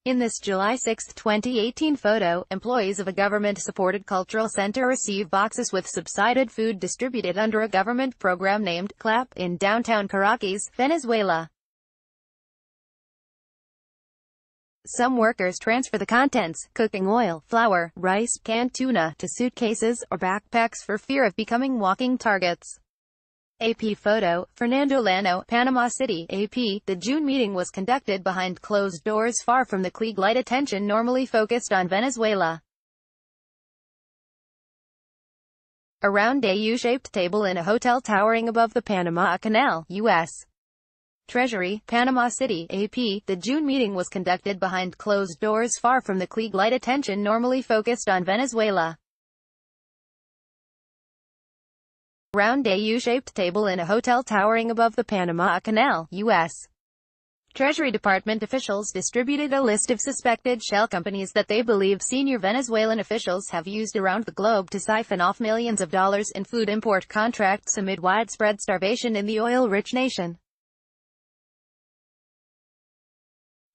In this July 6, 2018 photo, employees of a government-supported cultural center receive boxes with subsidized food distributed under a government program named CLAP in downtown Caracas, Venezuela. Some workers transfer the contents, cooking oil, flour, rice, canned tuna, to suitcases or backpacks for fear of becoming walking targets. AP photo, Fernando Lano, Panama City, AP. The June meeting was conducted behind closed doors far from the Klieg light attention normally focused on Venezuela. A round U-shaped table in a hotel towering above the Panama Canal, U.S. Treasury, Panama City, AP. The June meeting was conducted behind closed doors far from the Klieg light attention normally focused on Venezuela. Round U-shaped table in a hotel towering above the Panama Canal, U.S. Treasury Department officials distributed a list of suspected shell companies that they believe senior Venezuelan officials have used around the globe to siphon off millions of dollars in food import contracts amid widespread starvation in the oil-rich nation.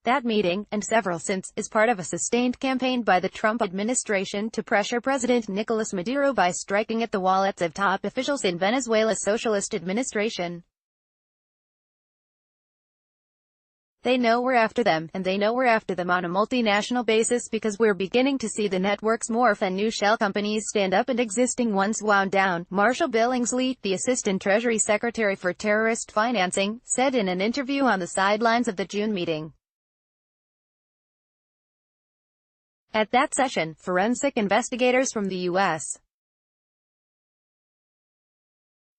That meeting, and several since, is part of a sustained campaign by the Trump administration to pressure President Nicolas Maduro by striking at the wallets of top officials in Venezuela's socialist administration. They know we're after them, and they know we're after them on a multinational basis because we're beginning to see the networks morph and new shell companies stand up and existing ones wound down, Marshall Billingsley, the Assistant Treasury Secretary for Terrorist Financing, said in an interview on the sidelines of the June meeting. At that session, forensic investigators from the U.S.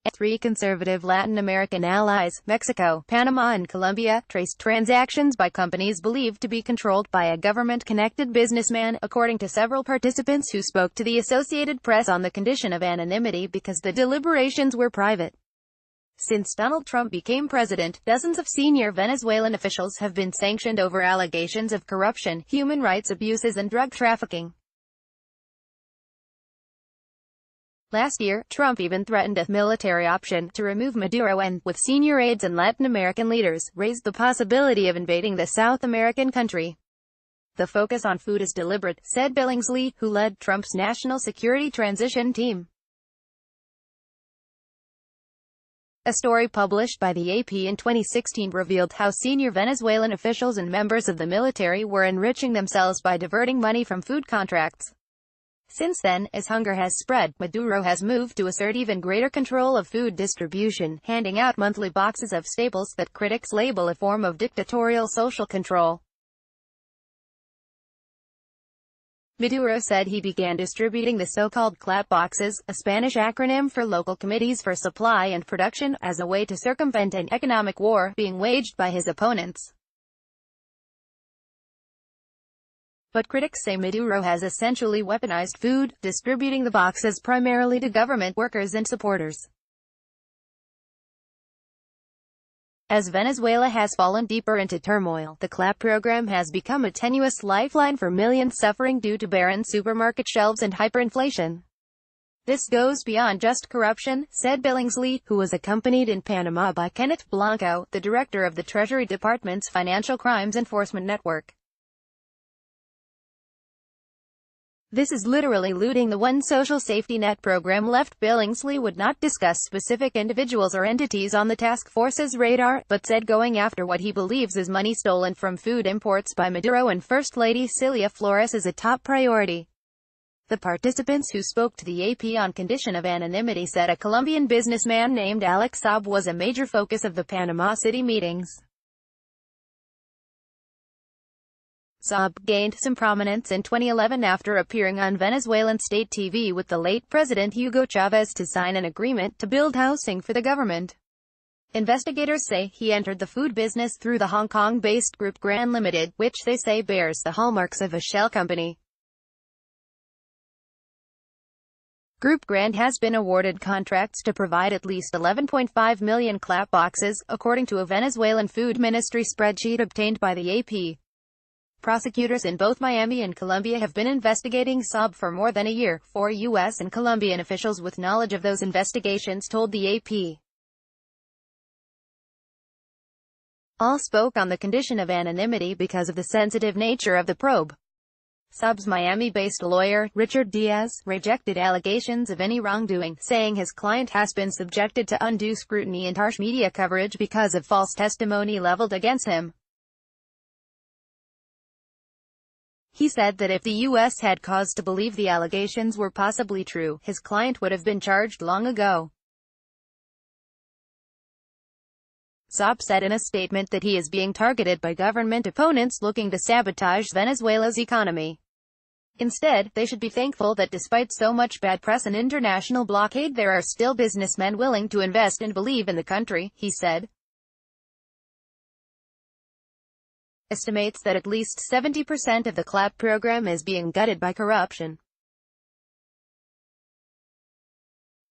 and three conservative Latin American allies, Mexico, Panama and Colombia, traced transactions by companies believed to be controlled by a government-connected businessman, according to several participants who spoke to the Associated Press on the condition of anonymity because the deliberations were private. Since Donald Trump became president, dozens of senior Venezuelan officials have been sanctioned over allegations of corruption, human rights abuses and drug trafficking. Last year, Trump even threatened a military option to remove Maduro and, with senior aides and Latin American leaders, raised the possibility of invading the South American country. The focus on food is deliberate, said Billingsley, who led Trump's national security transition team. A story published by the AP in 2016 revealed how senior Venezuelan officials and members of the military were enriching themselves by diverting money from food contracts. Since then, as hunger has spread, Maduro has moved to assert even greater control of food distribution, handing out monthly boxes of staples that critics label a form of dictatorial social control. Maduro said he began distributing the so-called CLAP boxes, a Spanish acronym for Local Committees for Supply and Production, as a way to circumvent an economic war being waged by his opponents. But critics say Maduro has essentially weaponized food, distributing the boxes primarily to government workers and supporters. As Venezuela has fallen deeper into turmoil, the CLAP program has become a tenuous lifeline for millions suffering due to barren supermarket shelves and hyperinflation. This goes beyond just corruption, said Billingsley, who was accompanied in Panama by Kenneth Blanco, the director of the Treasury Department's Financial Crimes Enforcement Network. This is literally looting the one social safety net program left. Billingsley would not discuss specific individuals or entities on the task force's radar, but said going after what he believes is money stolen from food imports by Maduro and First Lady Celia Flores is a top priority. The participants who spoke to the AP on condition of anonymity said a Colombian businessman named Alex Saab was a major focus of the Panama City meetings. Saab gained some prominence in 2011 after appearing on Venezuelan state TV with the late President Hugo Chavez to sign an agreement to build housing for the government. Investigators say he entered the food business through the Hong Kong-based Group Grand Limited, which they say bears the hallmarks of a shell company. Group Grand has been awarded contracts to provide at least 11.5 million CLAP boxes, according to a Venezuelan Food Ministry spreadsheet obtained by the AP. Prosecutors in both Miami and Colombia have been investigating Saab for more than a year. 4 U.S. and Colombian officials with knowledge of those investigations told the AP. All spoke on the condition of anonymity because of the sensitive nature of the probe. Sub's Miami-based lawyer, Richard Diaz, rejected allegations of any wrongdoing, saying his client has been subjected to undue scrutiny and harsh media coverage because of false testimony leveled against him. He said that if the U.S. had cause to believe the allegations were possibly true, his client would have been charged long ago. Saab said in a statement that he is being targeted by government opponents looking to sabotage Venezuela's economy. Instead, they should be thankful that despite so much bad press and international blockade, there are still businessmen willing to invest and believe in the country, he said. Estimates that at least 70% of the CLAP program is being gutted by corruption.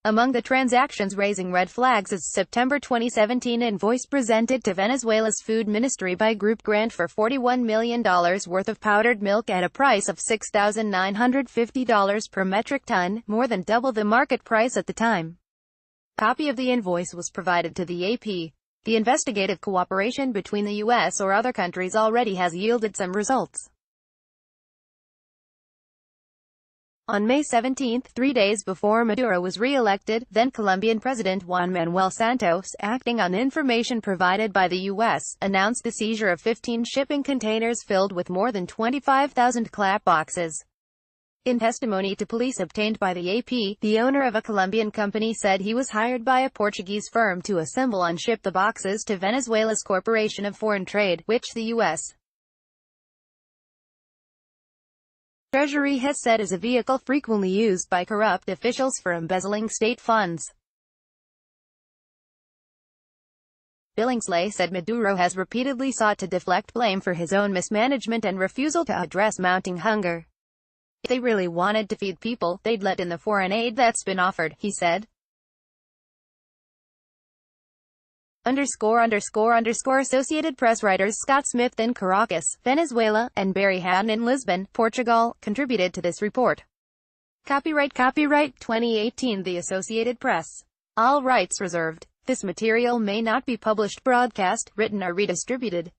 Among the transactions raising red flags is September 2017 invoice presented to Venezuela's food ministry by group grant for $41 million worth of powdered milk at a price of $6,950 per metric ton, more than double the market price at the time. A copy of the invoice was provided to the AP. The investigative cooperation between the U.S. or other countries already has yielded some results. On May 17, 3 days before Maduro was re-elected, then Colombian President Juan Manuel Santos, acting on information provided by the U.S., announced the seizure of 15 shipping containers filled with more than 25,000 CLAP boxes. In testimony to police obtained by the AP, the owner of a Colombian company said he was hired by a Portuguese firm to assemble and ship the boxes to Venezuela's Corporation of Foreign Trade, which the U.S. Treasury has said is a vehicle frequently used by corrupt officials for embezzling state funds. Billingsley said Maduro has repeatedly sought to deflect blame for his own mismanagement and refusal to address mounting hunger. If they really wanted to feed people, they'd let in the foreign aid that's been offered, he said. Associated Press writers Scott Smith in Caracas, Venezuela, and Barry Hatton in Lisbon, Portugal, contributed to this report. Copyright 2018 The Associated Press. All rights reserved. This material may not be published, broadcast, written or redistributed.